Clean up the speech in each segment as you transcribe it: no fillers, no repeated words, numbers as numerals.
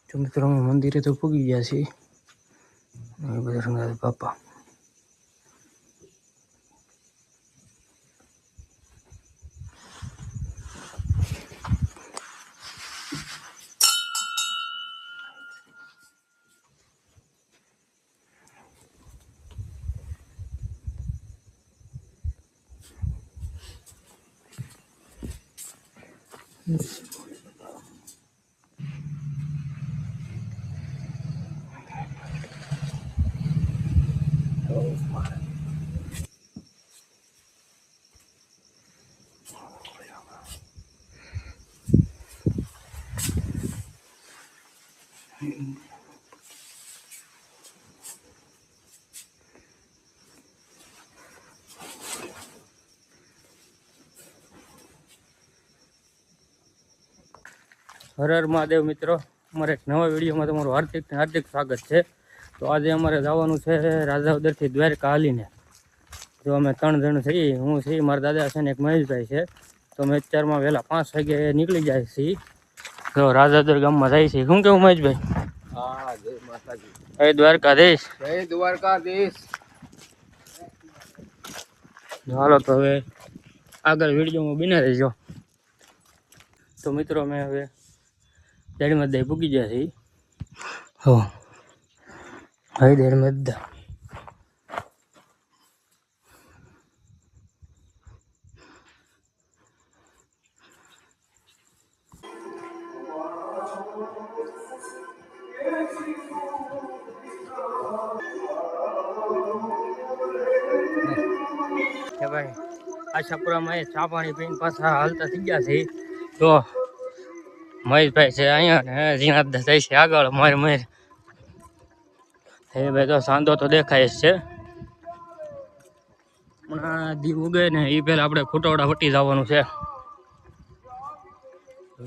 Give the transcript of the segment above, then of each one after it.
તો મિત્રો મંદિરે તો પૂગી ગયા છે બજરંગબલી બાપા. હર હર મહાદેવ મિત્રો, અમારે એક નવા વિડીયોમાં તમારું હાર્દિક સ્વાગત છે. તો આજે અમારે જવાનું છે રાજાવદરથી દ્વારકા હાલીને. જો અમે 3 જણ છીએ, હું છીએ, મારા દાદા છે ને એક મહેશભાઈ છે. તો અમે 4માં વહેલા 5 વાગે નીકળી જાય છીએ. તો રાજાવદર ગામમાં જાય છે. શું કેવું મહેશભાઈ? હા, જય માતાજી. જય દ્વારકાધીશ. જય દ્વારકાધીશ. હાલો તો હવે આગળ વિડીયોમાં બિના રહેજો. તો મિત્રો અમે હવે દેડમાં દહીં પૂગી ગયા છે. હો હવે દેડમાં દા ભાઈ આશાપુરામાં ચા પાણી પીને પાછા હાલતા થઈ ગયા છે. તો મહેશભાઈ છે અહીંયા ને જીનાથ જાય છે આગળ. મર હે ભાઈ તો સાંધો તો દેખાય જ છે. હમણાં દી ઉગે ને એ પહેલાં આપણે ખોટોડા વટી જવાનું છે.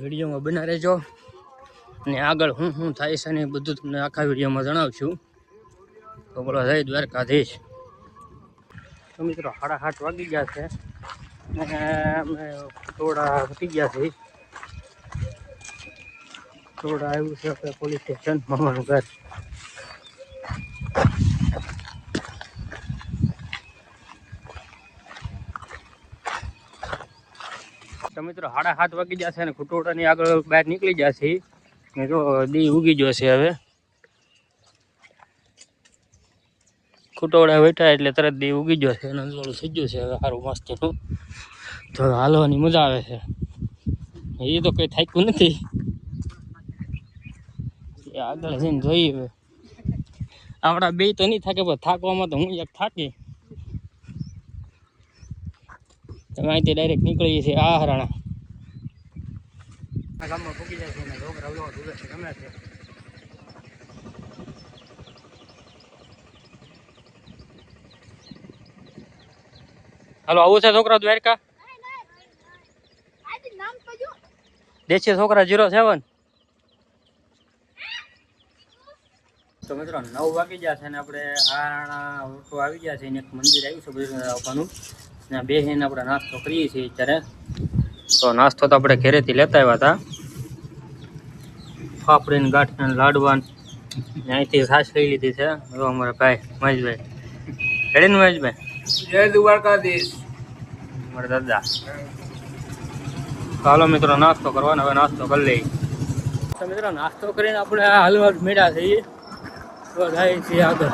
વિડીયોમાં બના રહેજો અને આગળ શું થાય છે ને બધું તમને આખા વિડીયોમાં જણાવશું. તો બોલો જય દ્વારકાધીશ. તો મિત્રો 8:30 વાગી ગયા છે અને અમે ખોટોડા વટી ગયા છીએ. થોડા આવ્યું છે આપણે પોલીસ સ્ટેશન, મામાનું ઘર. તો મિત્રો 7:30 વાગી ગયા છે અને ખુટોડાની આગળ બહાર નીકળી ગયા છે. જો દી ઉગી ગયો છે. હવે ખુટોડા વેઠા એટલે તરત દી ઉગી ગયો છે અને થોડું સજ્જું છે હવે સારું મસ્તનું. તો હાલવાની મજા આવે છે. એ તો કંઈ થાક્યું નથી. આગળ જઈને જોઈએ. આપણા બે તો નહીં થાકે, પણ થાકવામાં તો હું એક થાકી. તમે અહીંથી ડાયરેક્ટ નીકળીએ છીએ આ હરાણા ગામમાં પૂકી જાય છે. છોકરા ગમે છે. હાલો આવું છે છોકરા દ્વારકા. દેશી છોકરા 07. તો મિત્રો 9 વાગી ગયા છે ને આપણે હારાણા ઓટો આવી ગયા છે. એક મંદિર આવ્યું છે બજરંગ બાપાનું. ત્યાં બેસીને આપણે નાસ્તો કરીએ છીએ અત્યારે. તો નાસ્તો તો આપણે ઘરેથી લેતા આવ્યા હતા. ફાફડીને ગાંઠિયા લાડવા અહીંથી છાશ લઈ લીધી છે. જો અમારા ભાઈ મહેશભાઈ રેડી ને મહેશભાઈ? જય દ્વારકાધીશ. મારા દાદા. ચાલો મિત્રો નાસ્તો કરવાનો, હવે નાસ્તો કરી લઈએ. તો મિત્રો નાસ્તો કરીને આપણે હાલવા મેળા થઈએ તો જાય છે આગળ.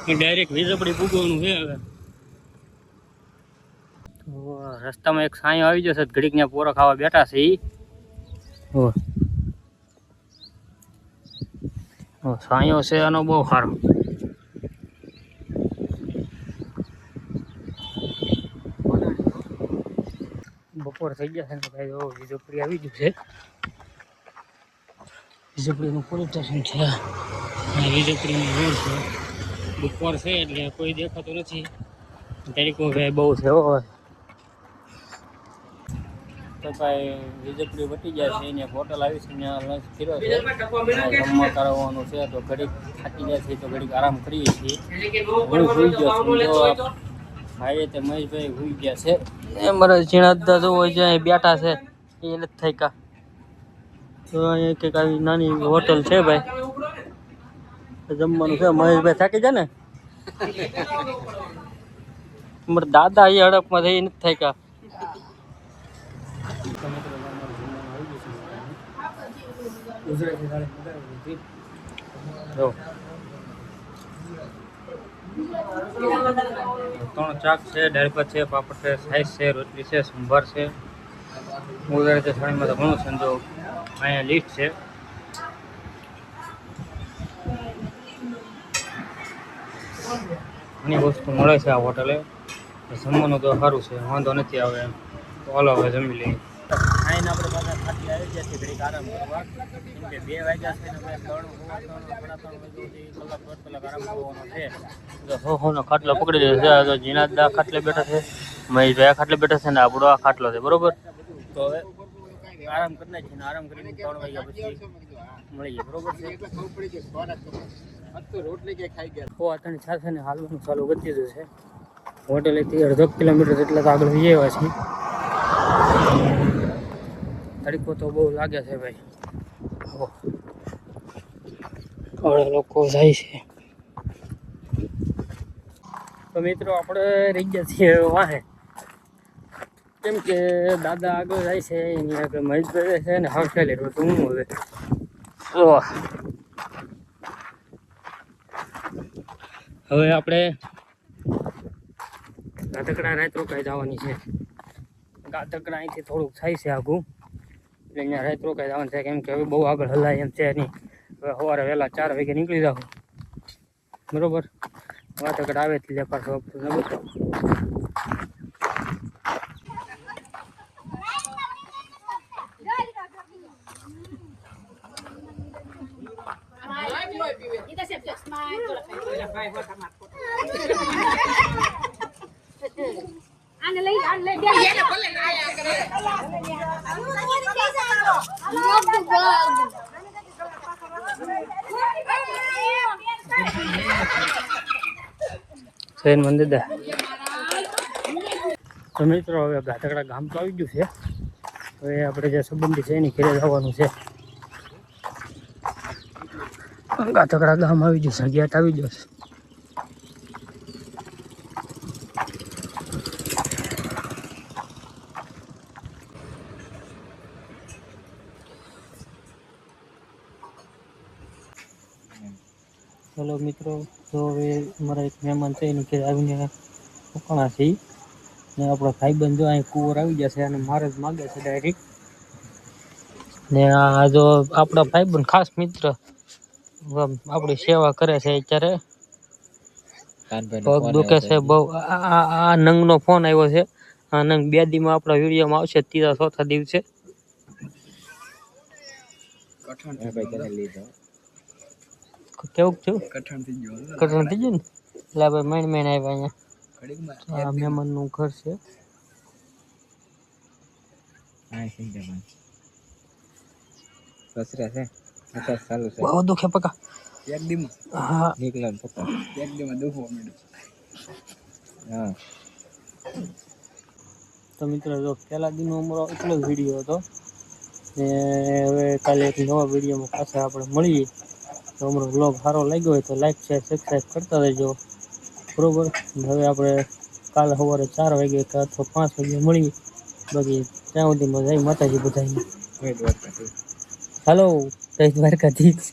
ડાયરેક્ટ વીજપડી પૂગવાનું છે હવે. તો રસ્તામાં એક સાંયો આવી જશે ઘડીક ત્યાં પોરો ખાવા બેઠા છે ઈ. સાંયો છે આનો બહુ સારો. બપોર થઈ ગયા છે ને ભાઈ જો વીજપડી આવી ગયું છે. વીજપડીનું પોલીસ સ્ટેશન છે. વીજપડીની રોડ છે. બપોર છે એટલે કોઈ દેખાતું નથી. તરીકો ભાઈ બહુ છે હો. તો ભાઈ વીજપડી વટી જાય છે એને હોટલ આવી છે ત્યાં લંચ કર્યો છે. જમવા કરાવવાનું છે તો ઘડીક થાકી જાય છે તો ઘડીક આરામ કરીએ છીએ. હું સુઈ ગયો છું. જો ભાઈ તે મહેશભાઈ સુઈ ગયા છે. એ મારા ઝીણા જો હોય છે બેઠા છે એ નથી થઈ કા. તો અહીંયા કંઈક આવી નાની હોટલ છે ભાઈ. જમવાનું છે. મહેશભાઈ થાકી જાય ને મારા દાદા એ હડપમાં થઈ નથી થઈ કા. ત્રણ ચાક છે, દાળ ભાત છે, પાપડ છે, સાઈઝ છે, રોટલી છે, સંભાર છે. ઉધારે છે થાળીમાં તો ઘણું છે. જો અહીંયા લિસ્ટ છે. ઘણી વસ્તુ મળે છે આ હોટલે. જમવાનું તો સારું છે, વાંધો નથી આવે એમ. તો હાલો હવે જમી લઈએ. ખાઈને આપણે પાછા ખાટી આવી ગયા છીએ ઘડીક આરામ કરવા. કેમ કે 2 વાગ્યા છે ને ભાઈ 3 કલાક આરામ કરવાનો છે. તો હોનો ખાટલો પકડી લીધો છે. તો જીનાદા ખાટલે બેઠા છે, મહેશભાઈ આ ખાટલે બેઠા છે ને આપણો આ ખાટલો છે બરોબર. તો હવે આરામ કરી નાખીને આરામ કરીને 3 વાગ્યા પછી મળીએ બરોબર છે. અત્યારની સાથે ને હાલવાનું ચાલુ કરી દીધું છે. હોટેલેથી 1.5 કિલોમીટર જેટલા તો આગળ જઈ આવ્યા છીએ. તડકો તો બહુ લાગે છે ભાઈ. ઘણા લોકો જાય છે. તો મિત્રો આપણે રહી ગયા છીએ વાહે. કેમ કે દાદા આગળ જાય છે એની આગળ મહેશભાઈ છે ને હર્ષાલી રહ્યો તો હું હવે આપણે ગાધકડા રાત રોકાઈ જવાની છે. ગાધકડા અહીંથી થોડુંક થાય છે આઘું એટલે અહીંયા રાત રોકાઈ જવાનું છે. કેમ કે હવે બહુ આગળ હલાય એમ છે નહીં. હવે સવારે વહેલા 4 વાગે નીકળી જાવ બરોબર. ગાધકડા આવે એટલે પાછો મંદિર. તો મિત્રો હવે ગાધકડા ગામ તો આવી ગયું છે. હવે આપણે જે સંબંધી છે એની ઘરે જવાનું છે. ગાધકડા ગામ આવી ગયું છે. ગેટ આવી ગયો છે. ચલો મિત્રો, તો હવે અમારા એક મહેમાન છે એની ઘરે આવીને રોકાણા છે. ને આપણો ભાઈબંધ જો અહીં કુંવર આવી જશે અને મારે જ માગે છે ડાયરેક્ટ. ને આ જો આપણા ભાઈબંધ ખાસ મિત્ર આપણી સેવા કરે છે. અત્યારે પગ દુખે છે બહુ. આ નંગનો ફોન આવ્યો છે. આ નંગ 2 દીમાં આપણા વિડીયોમાં આવશે. 3જા 4થા દિવસે કેવું થયું? કઠણ થઈ ગયું ને એટલે આપણે મણ આવ્યા અહીંયા. આ મહેમાનનું ઘર છે. બહુ દુખે પકા. હા તો મિત્રો જો પહેલા દિનનો અમારો એટલો જ વિડીયો હતો. ને હવે કાલે એક નવા વિડીયોમાં પાછા આપણે મળીએ. તો અમારો વ્લોગ સારો લાગ્યો હોય તો લાઈક શેર સબસ્ક્રાઈબ કરતા રહેજો. બરોબર. હવે આપણે કાલે સવારે 4 વાગે કે અથવા 5 વાગે મળીએ. બાકી ત્યાં સુધીમાં જય માતાજી બધાને. જય દ્વારકાધીશ. હાલો જય દ્વારકાધીશ.